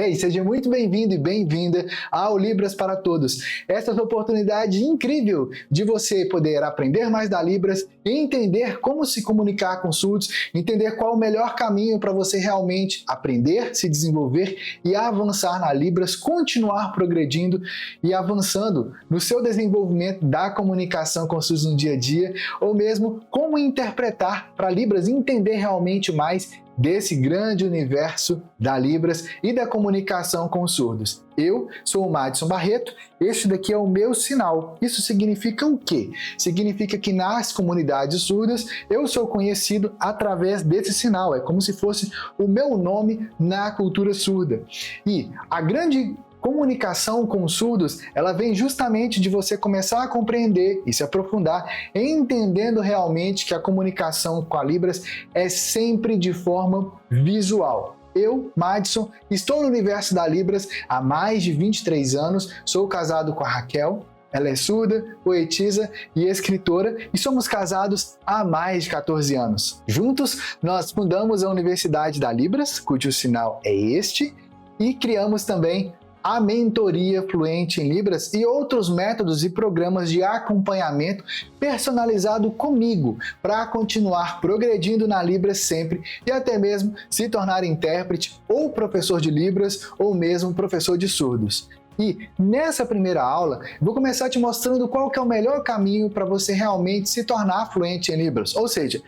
Hey, seja muito bem-vindo e bem-vinda ao Libras para Todos. Essa é a oportunidade incrível de você poder aprender mais da Libras e entender como se comunicar com surdos, entender qual o melhor caminho para você realmente aprender, se desenvolver e avançar na Libras, continuar progredindo e avançando no seu desenvolvimento da comunicação com surdos no dia a dia, ou mesmo como interpretar para Libras entender realmente mais desse grande universo da Libras e da comunicação com surdos. Eu sou o Madison Barreto, este daqui é o meu sinal. Isso significa o quê? Significa que nas comunidades surdas eu sou conhecido através desse sinal, é como se fosse o meu nome na cultura surda. E a grande comunicação com surdos, ela vem justamente de você começar a compreender e se aprofundar, entendendo realmente que a comunicação com a Libras é sempre de forma visual. Eu, Madison, estou no universo da Libras há mais de 23 anos, sou casado com a Raquel. Ela é surda, poetisa e escritora e somos casados há mais de 14 anos. Juntos, nós fundamos a Universidade da Libras, cujo sinal é este, e criamos também a mentoria fluente em Libras e outros métodos e programas de acompanhamento personalizado comigo para continuar progredindo na Libras sempre e até mesmo se tornar intérprete ou professor de Libras ou mesmo professor de surdos. E nessa primeira aula, vou começar te mostrando qual que é o melhor caminho para você realmente se tornar fluente em Libras, ou seja,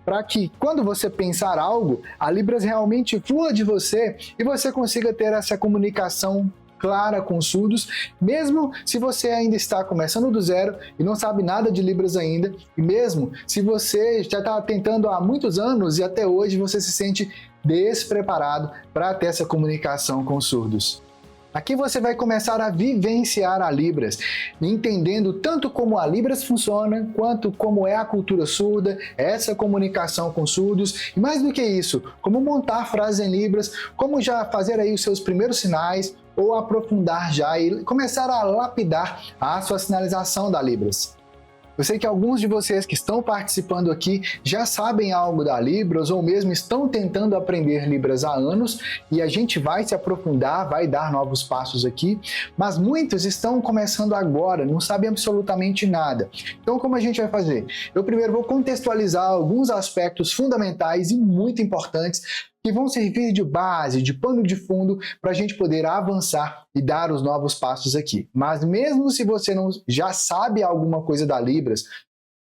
para que quando você pensar algo, a Libras realmente flua de você e você consiga ter essa comunicação clara com surdos, mesmo se você ainda está começando do zero e não sabe nada de Libras ainda, e mesmo se você já está tentando há muitos anos e até hoje você se sente despreparado para ter essa comunicação com surdos. Aqui você vai começar a vivenciar a Libras, entendendo tanto como a Libras funciona, quanto como é a cultura surda, essa comunicação com surdos, e mais do que isso, como montar frases em Libras, como já fazer aí os seus primeiros sinais, ou aprofundar já e começar a lapidar a sua sinalização da Libras. Eu sei que alguns de vocês que estão participando aqui já sabem algo da Libras ou mesmo estão tentando aprender Libras há anos e a gente vai se aprofundar, vai dar novos passos aqui, mas muitos estão começando agora, não sabem absolutamente nada. Então como a gente vai fazer? Eu primeiro vou contextualizar alguns aspectos fundamentais e muito importantes que vão servir de base, de pano de fundo para a gente poder avançar e dar os novos passos aqui. Mas mesmo se você não já sabe alguma coisa da Libras,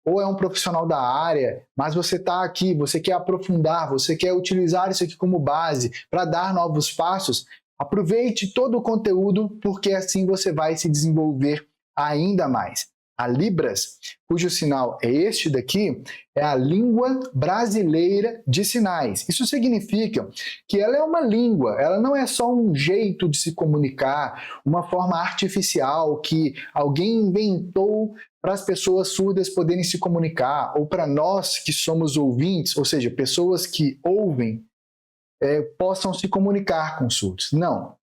ou é um profissional da área, mas você está aqui, você quer aprofundar, você quer utilizar isso aqui como base para dar novos passos, aproveite todo o conteúdo, porque assim você vai se desenvolver ainda mais. A Libras, cujo sinal é este daqui, é a língua brasileira de sinais. Isso significa que ela é uma língua, ela não é só um jeito de se comunicar, uma forma artificial que alguém inventou para as pessoas surdas poderem se comunicar, ou para nós que somos ouvintes, ou seja, pessoas que ouvem, possam se comunicar com surdos. Não.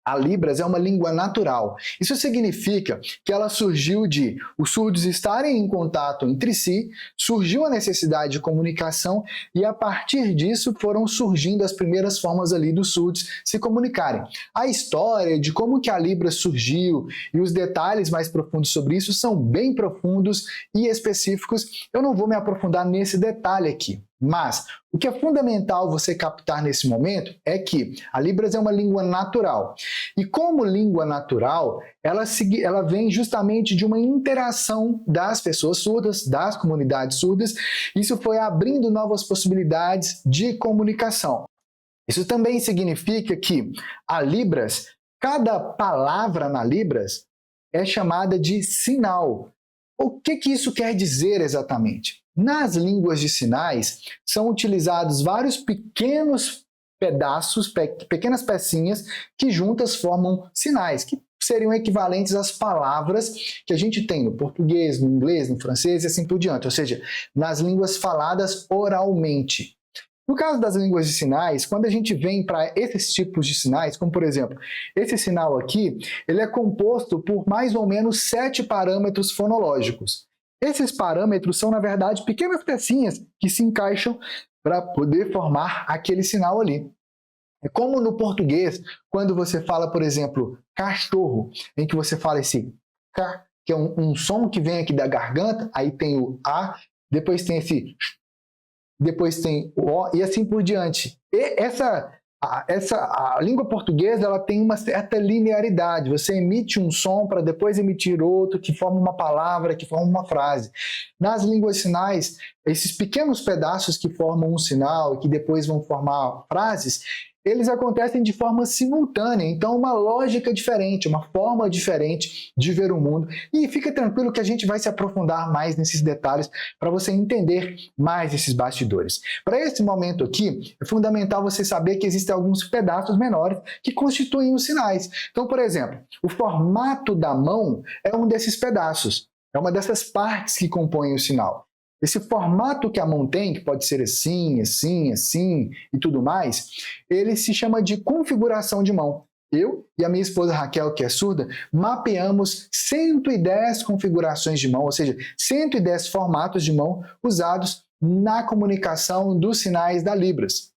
A Libras é uma língua natural. Isso significa que ela surgiu de os surdos estarem em contato entre si, surgiu a necessidade de comunicação e a partir disso foram surgindo as primeiras formas ali dos surdos se comunicarem. A história de como que a Libras surgiu e os detalhes mais profundos sobre isso são bem profundos e específicos. Eu não vou me aprofundar nesse detalhe aqui. Mas o que é fundamental você captar nesse momento é que a Libras é uma língua natural. E como língua natural, ela vem justamente de uma interação das pessoas surdas, das comunidades surdas. Isso foi abrindo novas possibilidades de comunicação. Isso também significa que a Libras, cada palavra na Libras é chamada de sinal. O que isso quer dizer exatamente? Nas línguas de sinais, são utilizados vários pequenos pedaços, pequenas pecinhas, que juntas formam sinais, que seriam equivalentes às palavras que a gente tem no português, no inglês, no francês e assim por diante, ou seja, nas línguas faladas oralmente. No caso das línguas de sinais, quando a gente vem para esses tipos de sinais, como por exemplo, esse sinal aqui, ele é composto por mais ou menos 7 parâmetros fonológicos. Esses parâmetros são, na verdade, pequenas pecinhas que se encaixam para poder formar aquele sinal ali. É como no português, quando você fala, por exemplo, cachorro, em que você fala esse K, que é um som que vem aqui da garganta, aí tem o A, depois tem esse, depois tem o O, e assim por diante. E a língua portuguesa ela tem uma certa linearidade. Você emite um som para depois emitir outro, que forma uma palavra, que forma uma frase. Nas línguas sinais, esses pequenos pedaços que formam um sinal e que depois vão formar frases, eles acontecem de forma simultânea, então uma lógica diferente, uma forma diferente de ver o mundo. E fica tranquilo que a gente vai se aprofundar mais nesses detalhes para você entender mais esses bastidores. Para esse momento aqui, é fundamental você saber que existem alguns pedaços menores que constituem os sinais. Então, por exemplo, o formato da mão é um desses pedaços, é uma dessas partes que compõem o sinal. Esse formato que a mão tem, que pode ser assim, assim, assim e tudo mais, ele se chama de configuração de mão. Eu e a minha esposa Raquel, que é surda, mapeamos 110 configurações de mão, ou seja, 110 formatos de mão usados na comunicação dos sinais da Libras.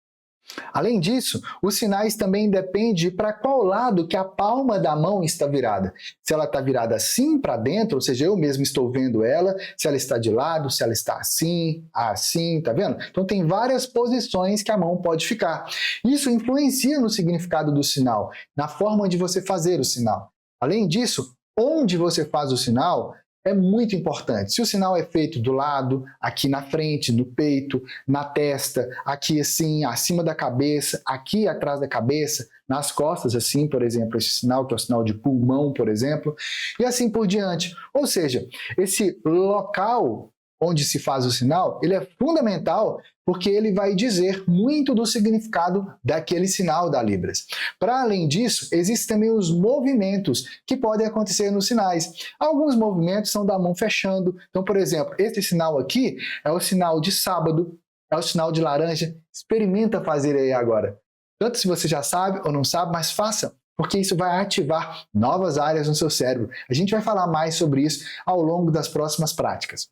Além disso, os sinais também dependem para qual lado que a palma da mão está virada. Se ela está virada assim para dentro, ou seja, eu mesmo estou vendo ela, se ela está de lado, se ela está assim, assim, tá vendo? Então tem várias posições que a mão pode ficar. Isso influencia no significado do sinal, na forma de você fazer o sinal. Além disso, onde você faz o sinal é muito importante. Se o sinal é feito do lado, aqui na frente, no peito, na testa, aqui assim, acima da cabeça, aqui atrás da cabeça, nas costas, assim, por exemplo, esse sinal que é o sinal de pulmão, por exemplo, e assim por diante. Ou seja, esse local onde se faz o sinal, ele é fundamental porque ele vai dizer muito do significado daquele sinal da Libras. Para além disso, existem também os movimentos que podem acontecer nos sinais. Alguns movimentos são da mão fechando. Então, por exemplo, esse sinal aqui é o sinal de sábado, é o sinal de laranja. Experimenta fazer aí agora. Tanto se você já sabe ou não sabe, mas faça, porque isso vai ativar novas áreas no seu cérebro. A gente vai falar mais sobre isso ao longo das próximas práticas.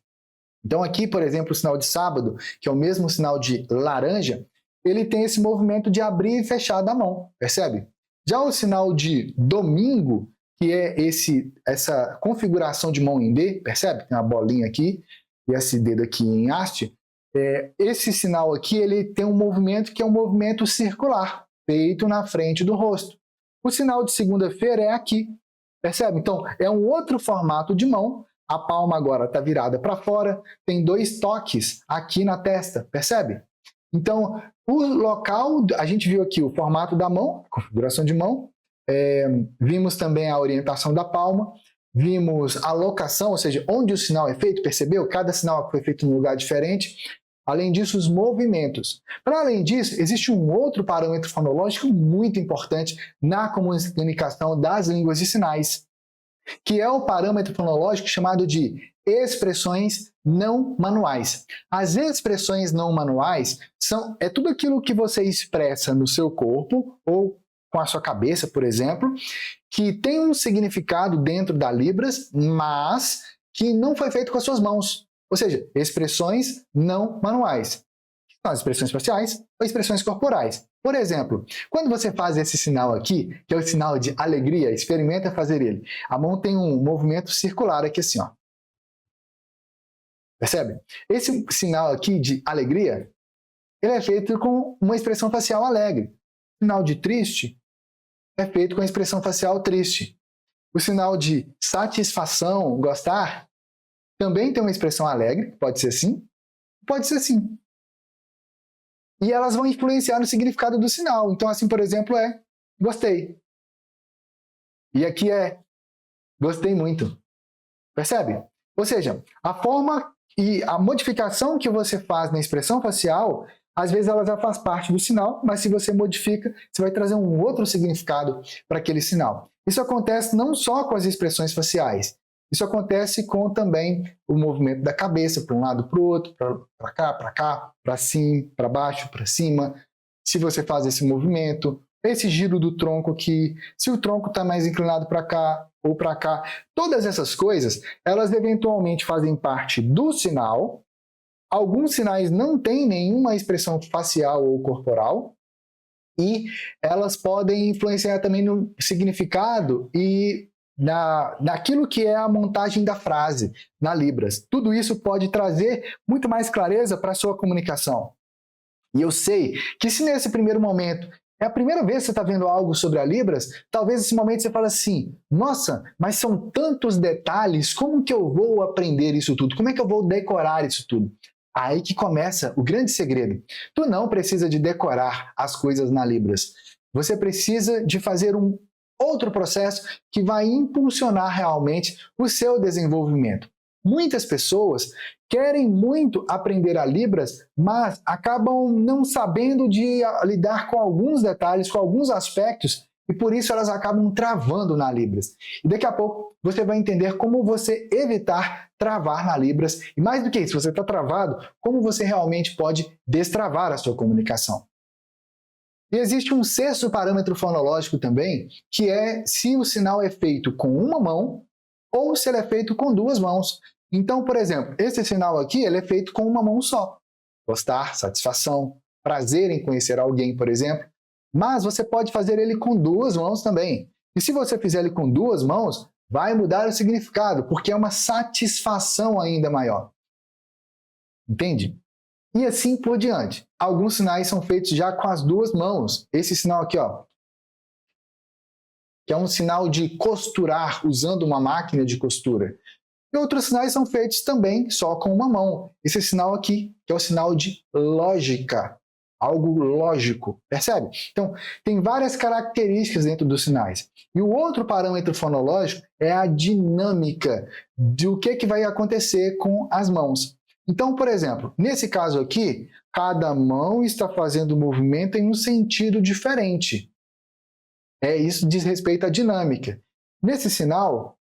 Então aqui, por exemplo, o sinal de sábado, que é o mesmo sinal de laranja, ele tem esse movimento de abrir e fechar da mão, percebe? Já o sinal de domingo, que é essa configuração de mão em D, percebe? Tem uma bolinha aqui e esse dedo aqui em haste. Esse sinal aqui ele tem um movimento que é um movimento circular, feito na frente do rosto. O sinal de segunda-feira é aqui, percebe? Então é um outro formato de mão. A palma agora está virada para fora, tem 2 toques aqui na testa, percebe? Então, o local, a gente viu aqui o formato da mão, configuração de mão, vimos também a orientação da palma, vimos a locação, ou seja, onde o sinal é feito, percebeu? Cada sinal foi feito em um lugar diferente. Além disso, os movimentos. Para além disso, existe um outro parâmetro fonológico muito importante na comunicação das línguas de sinais, que é o parâmetro fonológico chamado de expressões não manuais. As expressões não manuais é tudo aquilo que você expressa no seu corpo ou com a sua cabeça, por exemplo, que tem um significado dentro da Libras, mas que não foi feito com as suas mãos. Ou seja, expressões não manuais. São as expressões faciais ou expressões corporais. Por exemplo, quando você faz esse sinal aqui, que é o sinal de alegria, experimenta fazer ele. A mão tem um movimento circular aqui assim, ó. Percebe? Esse sinal aqui de alegria, ele é feito com uma expressão facial alegre. O sinal de triste é feito com a expressão facial triste. O sinal de satisfação, gostar, também tem uma expressão alegre, pode ser assim, pode ser assim. E elas vão influenciar no significado do sinal. Então, assim, por exemplo, é gostei. E aqui é gostei muito. Percebe? Ou seja, a forma e a modificação que você faz na expressão facial, às vezes ela já faz parte do sinal, mas se você modifica, você vai trazer um outro significado para aquele sinal. Isso acontece não só com as expressões faciais, isso acontece com também o movimento da cabeça, para um lado, para o outro, para cá, para cima, para baixo, para cima. Se você faz esse movimento, esse giro do tronco aqui, se o tronco está mais inclinado para cá ou para cá, todas essas coisas, elas eventualmente fazem parte do sinal. Alguns sinais não têm nenhuma expressão facial ou corporal, e elas podem influenciar também no significado e naquilo que é a montagem da frase na Libras. Tudo isso pode trazer muito mais clareza para a sua comunicação. E eu sei que se nesse primeiro momento é a primeira vez que você está vendo algo sobre a Libras, talvez nesse momento você fale assim, nossa, mas são tantos detalhes, como que eu vou aprender isso tudo? Como é que eu vou decorar isso tudo? Aí que começa o grande segredo. Tu não precisa de decorar as coisas na Libras. Você precisa de fazer um outro processo que vai impulsionar realmente o seu desenvolvimento. Muitas pessoas querem muito aprender a Libras, mas acabam não sabendo de lidar com alguns detalhes, com alguns aspectos, e por isso elas acabam travando na Libras. E daqui a pouco você vai entender como você evitar travar na Libras, e mais do que isso, se você está travado, como você realmente pode destravar a sua comunicação. E existe um sexto parâmetro fonológico também, que é se o sinal é feito com uma mão ou se ele é feito com duas mãos. Então, por exemplo, esse sinal aqui ele é feito com uma mão só. Gostar, satisfação, prazer em conhecer alguém, por exemplo. Mas você pode fazer ele com duas mãos também. E se você fizer ele com duas mãos, vai mudar o significado, porque é uma satisfação ainda maior. Entende? E assim por diante. Alguns sinais são feitos já com as duas mãos. Esse sinal aqui, ó, que é um sinal de costurar usando uma máquina de costura. E outros sinais são feitos também só com uma mão. Esse sinal aqui, que é o sinal de lógica, algo lógico, percebe? Então, tem várias características dentro dos sinais. E o outro parâmetro fonológico é a dinâmica do que vai acontecer com as mãos. Então, por exemplo, nesse caso aqui, cada mão está fazendo o movimento em um sentido diferente. Isso diz respeito à dinâmica. Nesse sinal,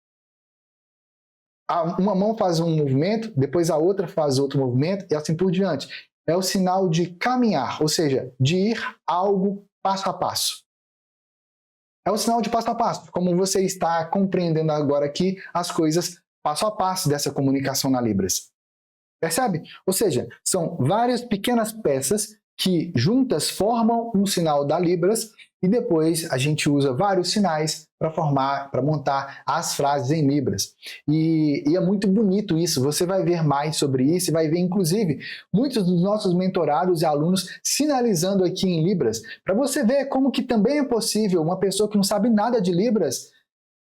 uma mão faz um movimento, depois a outra faz outro movimento e assim por diante. É o sinal de caminhar, ou seja, de ir algo passo a passo. É o sinal de passo a passo, como você está compreendendo agora aqui as coisas passo a passo dessa comunicação na Libras. Percebe? Ou seja, são várias pequenas peças que juntas formam um sinal da Libras e depois a gente usa vários sinais para montar as frases em Libras. E é muito bonito isso, você vai ver mais sobre isso e vai ver, inclusive, muitos dos nossos mentorados e alunos sinalizando aqui em Libras, para você ver como que também é possível uma pessoa que não sabe nada de Libras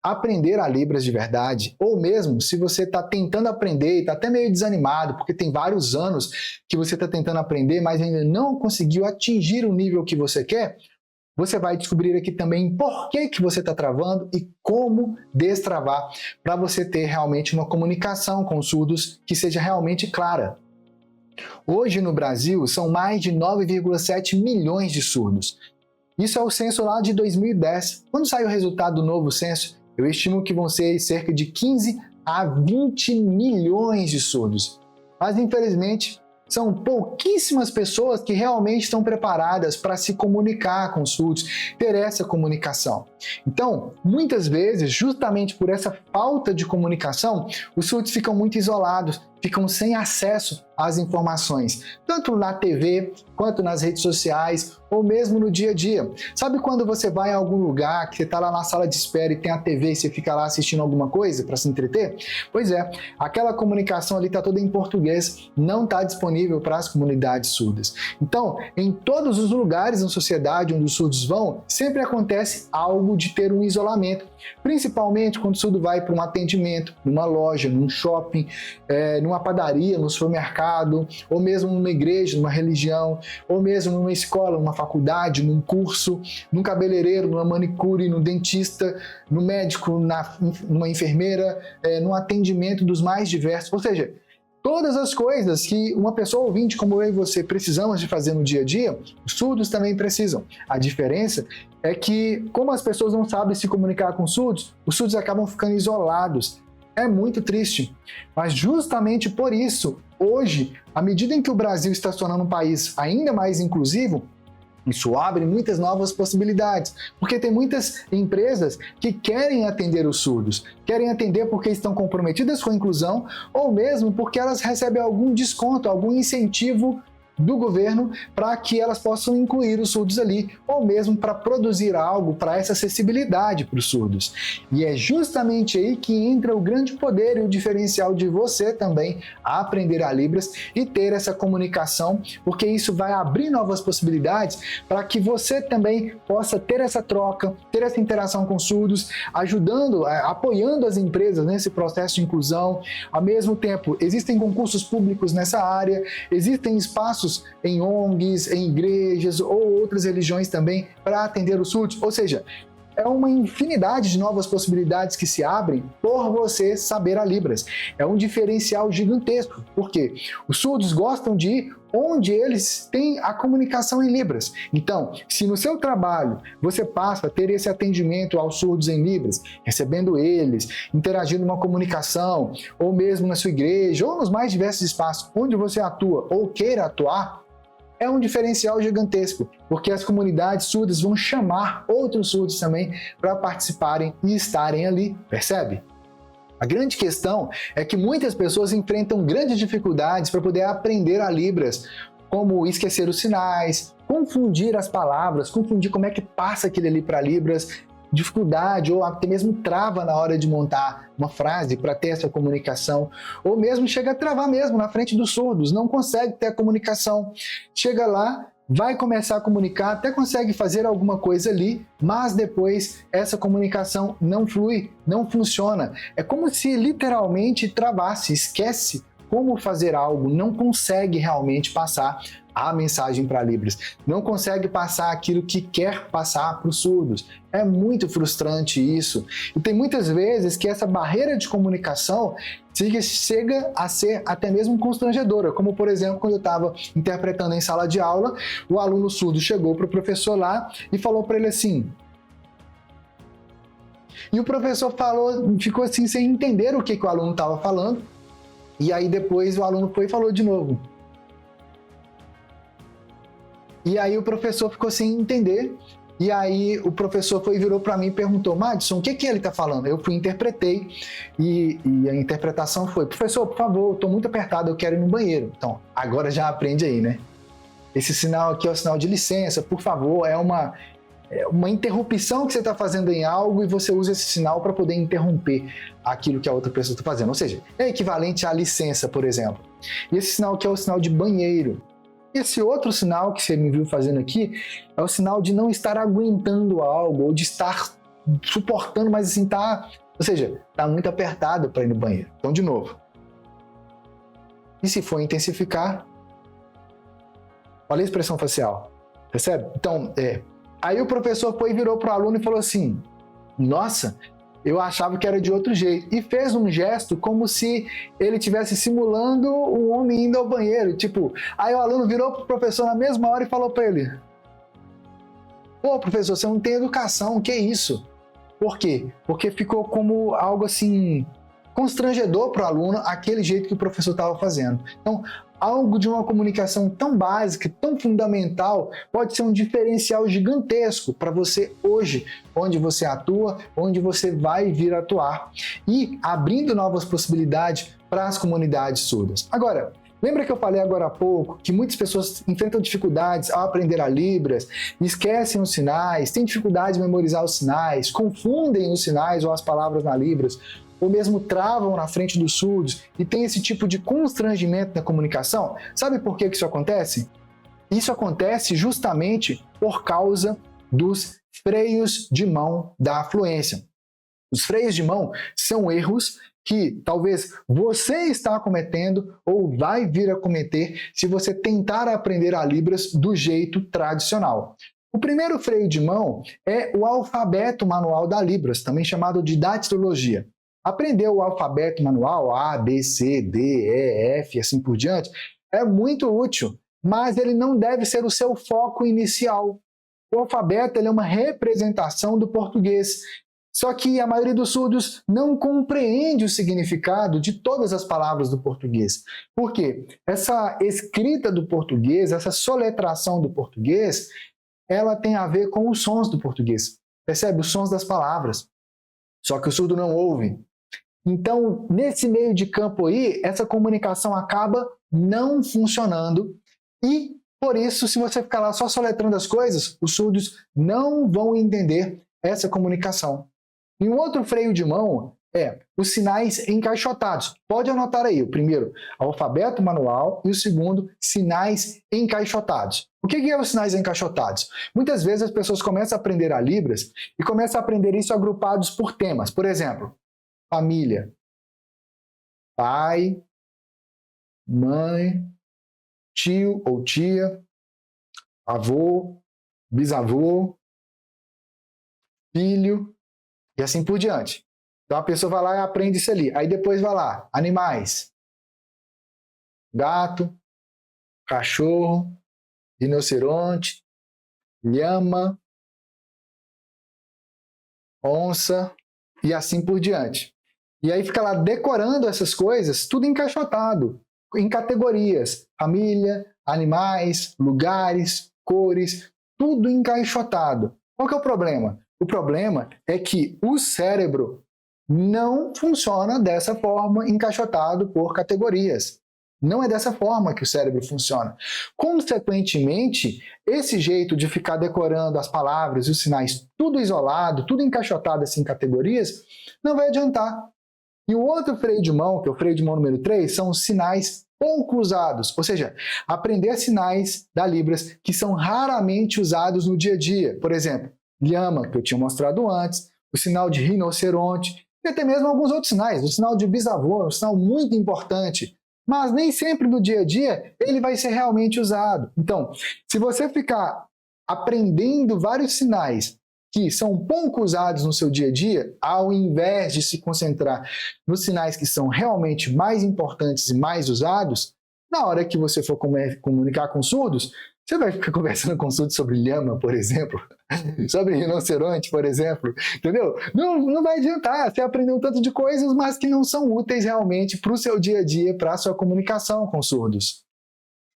aprender a Libras de verdade, ou mesmo se você está tentando aprender e está até meio desanimado, porque tem vários anos que você está tentando aprender, mas ainda não conseguiu atingir o nível que você quer, você vai descobrir aqui também por que você está travando e como destravar para você ter realmente uma comunicação com os surdos que seja realmente clara. Hoje no Brasil são mais de 9,7 milhões de surdos. Isso é o censo lá de 2010. Quando sai o resultado do novo censo, eu estimo que vão ser cerca de 15 a 20 milhões de surdos. Mas, infelizmente, são pouquíssimas pessoas que realmente estão preparadas para se comunicar com os surdos, ter essa comunicação. Então, muitas vezes, justamente por essa falta de comunicação, os surdos ficam muito isolados, ficam sem acesso às informações, tanto na TV, quanto nas redes sociais, ou mesmo no dia a dia. Sabe quando você vai a algum lugar, que você está lá na sala de espera e tem a TV e você fica lá assistindo alguma coisa para se entreter? Pois é, aquela comunicação ali está toda em português, não está disponível para as comunidades surdas. Então, em todos os lugares na sociedade onde os surdos vão, sempre acontece algo de ter um isolamento, principalmente quando o surdo vai para um atendimento, numa loja, num shopping, numa padaria, no supermercado, ou mesmo numa igreja, numa religião, ou mesmo numa escola, numa faculdade, num curso, num cabeleireiro, numa manicure, num dentista, no médico, numa enfermeira, num atendimento dos mais diversos. Ou seja, todas as coisas que uma pessoa ouvinte como eu e você precisamos de fazer no dia a dia, os surdos também precisam. A diferença é que, como as pessoas não sabem se comunicar com surdos, os surdos acabam ficando isolados. É muito triste, mas justamente por isso, hoje, à medida em que o Brasil está se tornando um país ainda mais inclusivo, isso abre muitas novas possibilidades, porque tem muitas empresas que querem atender os surdos, querem atender porque estão comprometidas com a inclusão ou mesmo porque elas recebem algum desconto, algum incentivo do governo para que elas possam incluir os surdos ali, ou mesmo para produzir algo para essa acessibilidade para os surdos. E é justamente aí que entra o grande poder e o diferencial de você também aprender a Libras e ter essa comunicação, porque isso vai abrir novas possibilidades para que você também possa ter essa troca, ter essa interação com surdos, ajudando, apoiando as empresas nesse processo de inclusão. Ao mesmo tempo, existem concursos públicos nessa área, existem espaços em ONGs, em igrejas ou outras religiões também para atender os surdos, ou seja, é uma infinidade de novas possibilidades que se abrem por você saber a Libras. É um diferencial gigantesco, porque os surdos gostam de ir onde eles têm a comunicação em Libras. Então, se no seu trabalho você passa a ter esse atendimento aos surdos em Libras, recebendo eles, interagindo numa comunicação, ou mesmo na sua igreja, ou nos mais diversos espaços onde você atua ou queira atuar, é um diferencial gigantesco, porque as comunidades surdas vão chamar outros surdos também para participarem e estarem ali, percebe? A grande questão é que muitas pessoas enfrentam grandes dificuldades para poder aprender a Libras, como esquecer os sinais, confundir as palavras, confundir como é que passa aquele ali para Libras, dificuldade ou até mesmo trava na hora de montar uma frase para ter essa comunicação, ou mesmo chega a travar mesmo na frente dos surdos, não consegue ter a comunicação, chega lá, vai começar a comunicar, até consegue fazer alguma coisa ali, mas depois essa comunicação não flui, não funciona. É como se literalmente travasse, esquece como fazer algo, não consegue realmente passar a mensagem para Libras, não consegue passar aquilo que quer passar para os surdos. É muito frustrante isso. E tem muitas vezes que essa barreira de comunicação chega a ser até mesmo constrangedora, como por exemplo, quando eu estava interpretando em sala de aula, o aluno surdo chegou para o professor lá e falou para ele assim, e o professor ficou assim sem entender o que o aluno estava falando, e aí depois o aluno foi e falou de novo. E aí o professor ficou sem entender, e aí o professor virou para mim e perguntou, Madison, o que ele está falando? Eu fui e interpretei, e a interpretação foi, professor, por favor, eu estou muito apertado, eu quero ir no banheiro. Então, agora já aprende aí, né? Esse sinal aqui é o sinal de licença, por favor, é uma interrupção que você está fazendo em algo e você usa esse sinal para poder interromper aquilo que a outra pessoa está fazendo. Ou seja, é equivalente à licença, por exemplo. E esse sinal aqui é o sinal de banheiro. Esse outro sinal que você me viu fazendo aqui é o sinal de não estar aguentando algo ou de estar suportando, mas assim, ou seja, está muito apertado para ir no banheiro. Então, de novo. E se for intensificar, olha a expressão facial, percebe? Então, aí o professor virou para o aluno e falou assim, nossa, eu achava que era de outro jeito. E fez um gesto como se ele estivesse simulando um homem indo ao banheiro. Tipo, aí o aluno virou para o professor na mesma hora e falou para ele, pô, professor, você não tem educação, o que é isso? Por quê? Porque ficou como algo assim, constrangedor para o aluno, aquele jeito que o professor estava fazendo. Então, algo de uma comunicação tão básica, tão fundamental, pode ser um diferencial gigantesco para você hoje, onde você atua, onde você vai vir atuar e abrindo novas possibilidades para as comunidades surdas. Agora, lembra que eu falei agora há pouco que muitas pessoas enfrentam dificuldades ao aprender a Libras, esquecem os sinais, têm dificuldade de memorizar os sinais, confundem os sinais ou as palavras na Libras, ou mesmo travam na frente dos surdos e tem esse tipo de constrangimento na comunicação? Sabe por que isso acontece? Isso acontece justamente por causa dos freios de mão da fluência. Os freios de mão são erros que talvez você está cometendo ou vai vir a cometer se você tentar aprender a Libras do jeito tradicional. O primeiro freio de mão é o alfabeto manual da Libras, também chamado de datilologia. Aprender o alfabeto manual, A, B, C, D, E, F e assim por diante, é muito útil, mas ele não deve ser o seu foco inicial. O alfabeto é uma representação do português, só que a maioria dos surdos não compreende o significado de todas as palavras do português. Por quê? Essa escrita do português, essa soletração do português, ela tem a ver com os sons do português. Percebe? Os sons das palavras. Só que o surdo não ouve. Então, nesse meio de campo aí, essa comunicação acaba não funcionando E, por isso, se você ficar lá só soletrando as coisas, os surdos não vão entender essa comunicação. E um outro freio de mão é os sinais encaixotados. Pode anotar aí, o primeiro, alfabeto manual, e o segundo, sinais encaixotados. O que é os sinais encaixotados? Muitas vezes as pessoas começam a aprender a Libras e começam a aprender isso agrupados por temas. Por exemplo, família, pai, mãe, tio ou tia, avô, bisavô, filho e assim por diante. Então a pessoa vai lá e aprende isso ali. Aí depois vai lá, animais, gato, cachorro, rinoceronte, lhama, onça e assim por diante. E aí fica lá decorando essas coisas, tudo encaixotado, em categorias, família, animais, lugares, cores, tudo encaixotado. Qual que é o problema? O problema é que o cérebro não funciona dessa forma, encaixotado por categorias. Não é dessa forma que o cérebro funciona. Consequentemente, esse jeito de ficar decorando as palavras e os sinais tudo isolado, tudo encaixotado assim em categorias, não vai adiantar. E o outro freio de mão, que é o freio de mão número 3, são os sinais pouco usados, ou seja, aprender sinais da Libras que são raramente usados no dia a dia. Por exemplo, lhama, que eu tinha mostrado antes, o sinal de rinoceronte, e até mesmo alguns outros sinais. O sinal de bisavô é um sinal muito importante, mas nem sempre no dia a dia ele vai ser realmente usado. Então, se você ficar aprendendo vários sinais que são pouco usados no seu dia a dia, ao invés de se concentrar nos sinais que são realmente mais importantes e mais usados, na hora que você for comunicar com surdos, você vai ficar conversando com surdos sobre lhama, por exemplo, sobre rinoceronte, por exemplo, entendeu? Não vai adiantar, você aprendeu um tanto de coisas, mas que não são úteis realmente para o seu dia a dia, para a sua comunicação com surdos.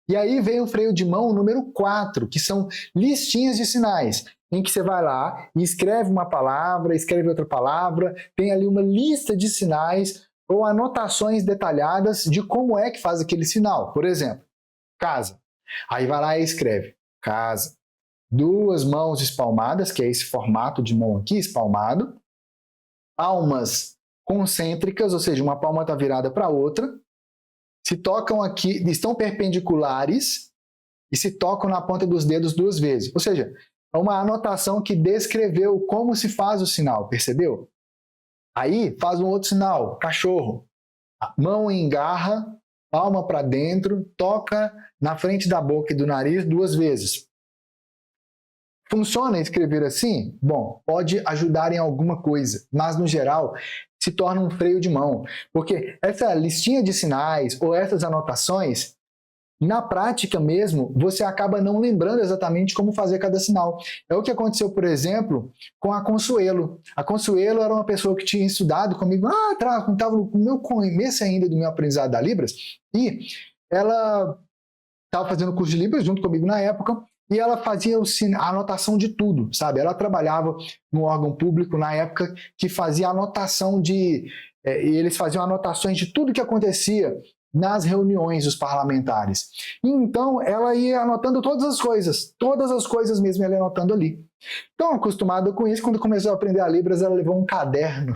E aí vem o freio de mão número 4, que são listinhas de sinais, em que você vai lá e escreve uma palavra, escreve outra palavra, tem ali uma lista de sinais ou anotações detalhadas de como é que faz aquele sinal. Por exemplo, casa. Aí vai lá e escreve casa. 2 mãos espalmadas, que é esse formato de mão aqui, espalmado. Palmas concêntricas, ou seja, uma palma está virada para a outra. Se tocam aqui, estão perpendiculares e se tocam na ponta dos dedos 2 vezes. Ou seja, é uma anotação que descreveu como se faz o sinal, percebeu? Aí faz um outro sinal, cachorro. Mão engarra, palma para dentro, toca na frente da boca e do nariz 2 vezes. Funciona escrever assim? Bom, pode ajudar em alguma coisa, mas no geral se torna um freio de mão, porque essa listinha de sinais ou essas anotações, na prática mesmo, você acaba não lembrando exatamente como fazer cada sinal. É o que aconteceu, por exemplo, com a Consuelo. A Consuelo era uma pessoa que tinha estudado comigo lá atrás, quando estava no meu começo ainda do meu aprendizado da Libras, e ela estava fazendo curso de Libras junto comigo na época, e ela fazia a anotação de tudo, sabe? Ela trabalhava no órgão público na época que fazia anotação de... eles faziam anotações de tudo que acontecia nas reuniões dos parlamentares. E então, ela ia anotando todas as coisas mesmo, ela ia anotando ali. Então, acostumada com isso, quando começou a aprender a Libras, ela levou um caderno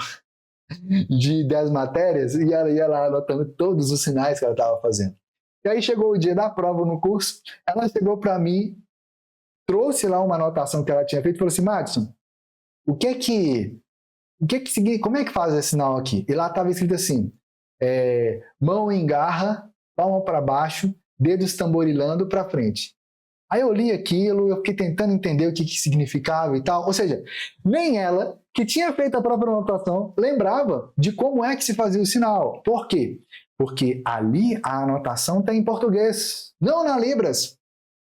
de 10 matérias e ela ia lá anotando todos os sinais que ela estava fazendo. E aí chegou o dia da prova no curso, ela chegou para mim, trouxe lá uma anotação que ela tinha feito e falou assim, Madison, como é que faz esse sinal aqui? E lá estava escrito assim, mão em garra, palma para baixo, dedos tamborilando para frente. Aí eu li aquilo, eu fiquei tentando entender o que significava e tal. Ou seja, nem ela, que tinha feito a própria anotação, lembrava de como é que se fazia o sinal. Por quê? Porque ali a anotação está em português, não na Libras.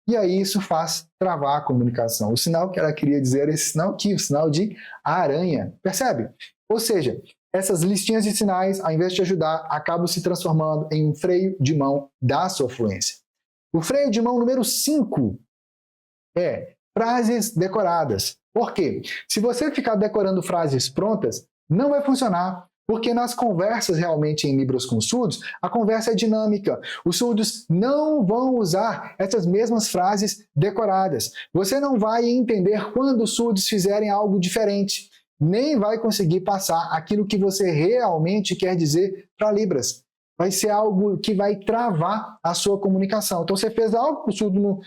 E aí isso faz travar a comunicação. O sinal que ela queria dizer era esse sinal aqui, o sinal de aranha. Percebe? Ou seja, essas listinhas de sinais, ao invés de ajudar, acabam se transformando em um freio de mão da sua fluência. O freio de mão número 5 é frases decoradas. Por quê? Se você ficar decorando frases prontas, não vai funcionar, Porque nas conversas realmente em Libras com surdos, a conversa é dinâmica. Os surdos não vão usar essas mesmas frases decoradas. Você não vai entender quando os surdos fizerem algo diferente, nem vai conseguir passar aquilo que você realmente quer dizer para Libras. Vai ser algo que vai travar a sua comunicação. Então você fez algo que o surdo não...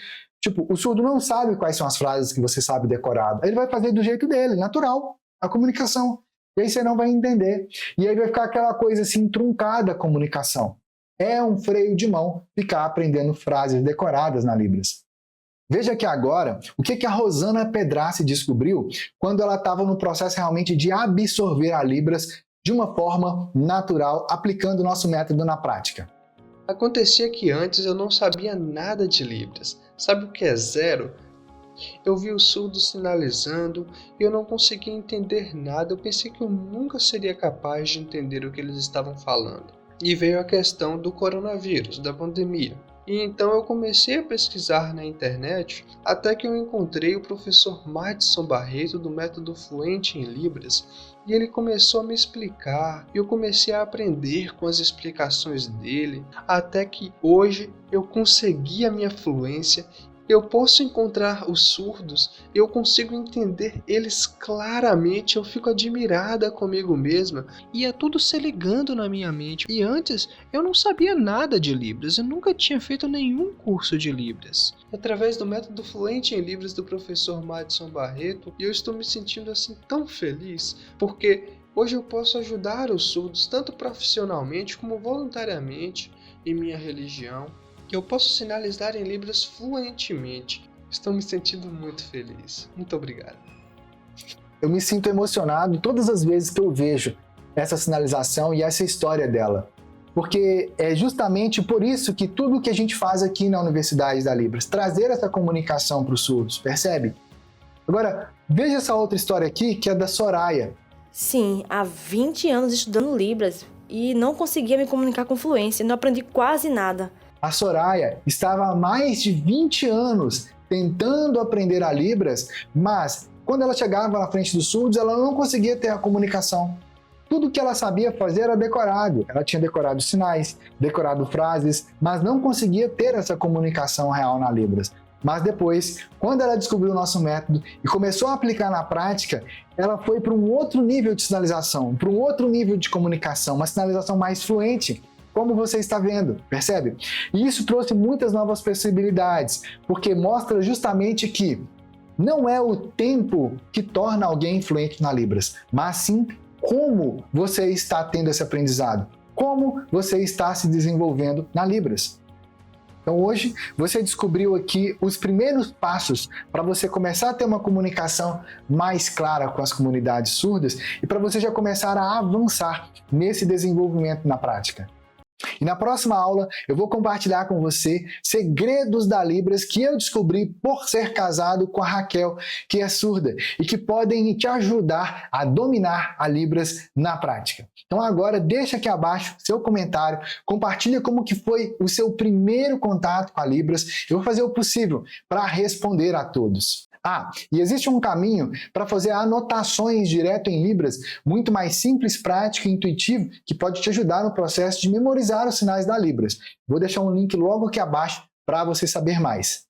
Tipo, o surdo não sabe quais são as frases que você sabe decorado. Ele vai fazer do jeito dele, natural, a comunicação. E aí você não vai entender. E aí vai ficar aquela coisa assim, truncada a comunicação. É um freio de mão ficar aprendendo frases decoradas na Libras. Veja aqui agora o que a Rosana Pedrassi descobriu quando ela estava no processo realmente de absorver a Libras de uma forma natural, aplicando o nosso método na prática. Acontecia que antes eu não sabia nada de Libras. Sabe o que é zero? Eu vi os surdos sinalizando e eu não conseguia entender nada. Eu pensei que eu nunca seria capaz de entender o que eles estavam falando. E veio a questão do coronavírus, da pandemia. E então eu comecei a pesquisar na internet até que eu encontrei o professor Madison Barreto do método Fluente em Libras e ele começou a me explicar e eu comecei a aprender com as explicações dele até que hoje eu consegui a minha fluência. Eu posso encontrar os surdos, eu consigo entender eles claramente, eu fico admirada comigo mesma. E é tudo se ligando na minha mente. E antes, eu não sabia nada de Libras, eu nunca tinha feito nenhum curso de Libras. Através do método Fluente em Libras do professor Madison Barreto, eu estou me sentindo assim tão feliz, porque hoje eu posso ajudar os surdos, tanto profissionalmente como voluntariamente, em minha religião. Eu posso sinalizar em Libras fluentemente. Estou me sentindo muito feliz. Muito obrigado. Eu me sinto emocionado todas as vezes que eu vejo essa sinalização e essa história dela. Porque é justamente por isso que tudo que a gente faz aqui na Universidade da Libras, trazer essa comunicação para os surdos, percebe? Agora, veja essa outra história aqui, que é da Soraya. Sim, há 20 anos estudando Libras e não conseguia me comunicar com fluência, não aprendi quase nada. A Soraya estava há mais de 20 anos tentando aprender a Libras, mas quando ela chegava na frente dos surdos, ela não conseguia ter a comunicação. Tudo que ela sabia fazer era decorado. Ela tinha decorado sinais, decorado frases, mas não conseguia ter essa comunicação real na Libras. Mas depois, quando ela descobriu o nosso método e começou a aplicar na prática, ela foi para um outro nível de sinalização, para um outro nível de comunicação, uma sinalização mais fluente. Como você está vendo, percebe? E isso trouxe muitas novas possibilidades, porque mostra justamente que não é o tempo que torna alguém fluente na Libras, mas sim como você está tendo esse aprendizado, como você está se desenvolvendo na Libras. Então hoje você descobriu aqui os primeiros passos para você começar a ter uma comunicação mais clara com as comunidades surdas e para você já começar a avançar nesse desenvolvimento na prática. E na próxima aula eu vou compartilhar com você segredos da Libras que eu descobri por ser casado com a Raquel, que é surda, e que podem te ajudar a dominar a Libras na prática. Então agora deixa aqui abaixo seu comentário, compartilha como que foi o seu primeiro contato com a Libras. Eu vou fazer o possível para responder a todos. E existe um caminho para fazer anotações direto em Libras, muito mais simples, prático e intuitivo, que pode te ajudar no processo de memorizar os sinais da Libras. Vou deixar um link logo aqui abaixo para você saber mais.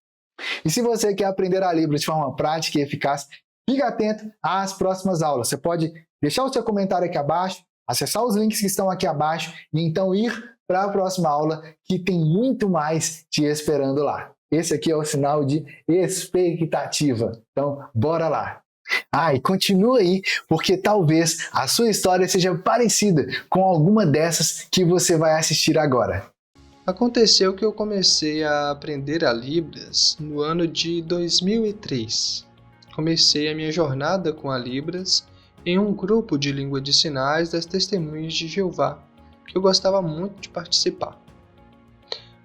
E se você quer aprender a Libras de forma prática e eficaz, fique atento às próximas aulas. Você pode deixar o seu comentário aqui abaixo, acessar os links que estão aqui abaixo e então ir para a próxima aula, que tem muito mais te esperando lá. Esse aqui é o sinal de expectativa. Então, bora lá! E continua aí, porque talvez a sua história seja parecida com alguma dessas que você vai assistir agora. Aconteceu que eu comecei a aprender a Libras no ano de 2003. Comecei a minha jornada com a Libras em um grupo de língua de sinais das Testemunhas de Jeová, que eu gostava muito de participar.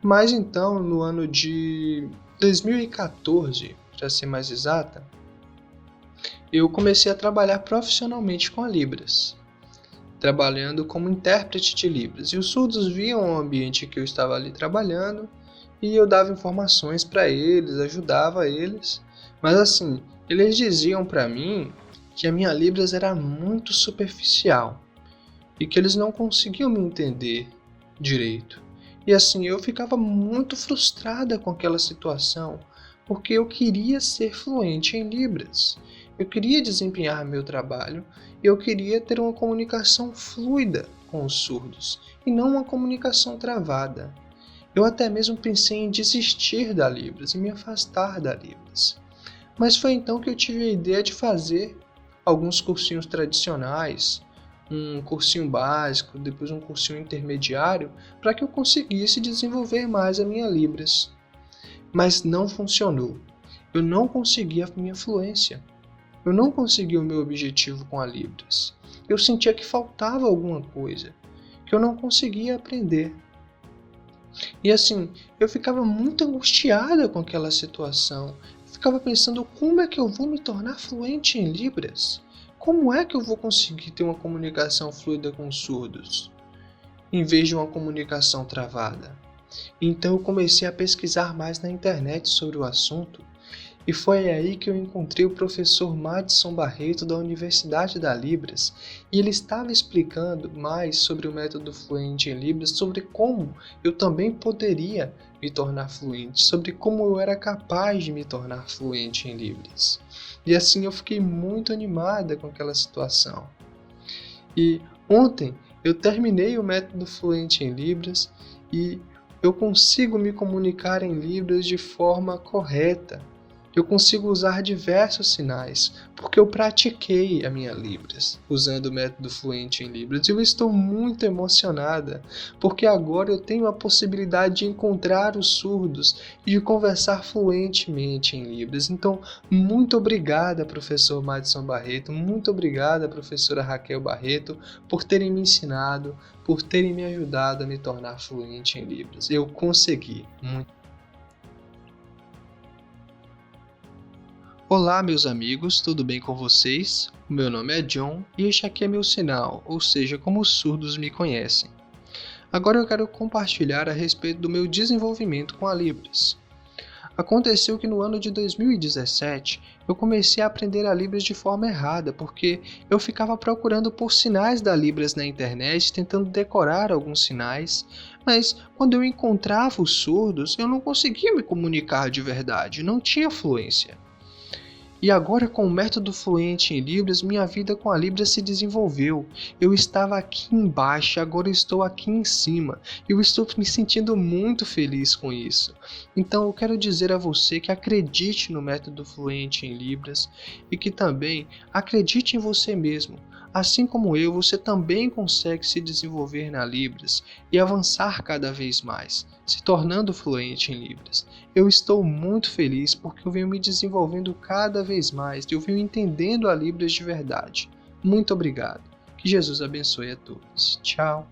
Mas então, no ano de 2014, para ser mais exata, eu comecei a trabalhar profissionalmente com a Libras, trabalhando como intérprete de Libras. E os surdos viam o ambiente que eu estava ali trabalhando e eu dava informações para eles, ajudava eles. Mas assim, eles diziam para mim que a minha Libras era muito superficial. e que eles não conseguiam me entender direito. E assim, eu ficava muito frustrada com aquela situação, porque eu queria ser fluente em Libras. Eu queria desempenhar meu trabalho e eu queria ter uma comunicação fluida com os surdos e não uma comunicação travada. Eu até mesmo pensei em desistir da Libras e me afastar da Libras. Mas foi então que eu tive a ideia de fazer alguns cursinhos tradicionais, um cursinho básico, depois um cursinho intermediário, para que eu conseguisse desenvolver mais a minha Libras. Mas não funcionou. Eu não consegui a minha fluência. Eu não consegui o meu objetivo com a Libras. Eu sentia que faltava alguma coisa, que eu não conseguia aprender. E assim, eu ficava muito angustiada com aquela situação. Eu ficava pensando, como é que eu vou me tornar fluente em Libras? Como é que eu vou conseguir ter uma comunicação fluida com os surdos, em vez de uma comunicação travada? Então eu comecei a pesquisar mais na internet sobre o assunto, e foi aí que eu encontrei o professor Madison Barreto da Universidade da Libras, e ele estava explicando mais sobre o método fluente em Libras, sobre como eu também poderia me tornar fluente, sobre como eu era capaz de me tornar fluente em Libras. E assim eu fiquei muito animada com aquela situação. E ontem eu terminei o método fluente em Libras e eu consigo me comunicar em Libras de forma correta. Eu consigo usar diversos sinais, porque eu pratiquei a minha Libras, usando o método fluente em Libras. E eu estou muito emocionada, porque agora eu tenho a possibilidade de encontrar os surdos e de conversar fluentemente em Libras. Então, muito obrigada, professor Madison Barreto, muito obrigada, professora Raquel Barreto, por terem me ensinado, por terem me ajudado a me tornar fluente em Libras. Eu consegui. Olá, meus amigos, tudo bem com vocês? O meu nome é John e este aqui é meu sinal, ou seja, como os surdos me conhecem. Agora eu quero compartilhar a respeito do meu desenvolvimento com a Libras. Aconteceu que no ano de 2017 eu comecei a aprender a Libras de forma errada, porque eu ficava procurando por sinais da Libras na internet, tentando decorar alguns sinais, mas quando eu encontrava os surdos eu não conseguia me comunicar de verdade, não tinha fluência. E agora, com o método fluente em Libras, minha vida com a Libras se desenvolveu. Eu estava aqui embaixo, agora eu estou aqui em cima. Eu estou me sentindo muito feliz com isso. Então eu quero dizer a você que acredite no método fluente em Libras e que também acredite em você mesmo. Assim como eu, você também consegue se desenvolver na Libras e avançar cada vez mais, se tornando fluente em Libras. Eu estou muito feliz porque eu venho me desenvolvendo cada vez mais e eu venho entendendo a Libras de verdade. Muito obrigado. Que Jesus abençoe a todos. Tchau.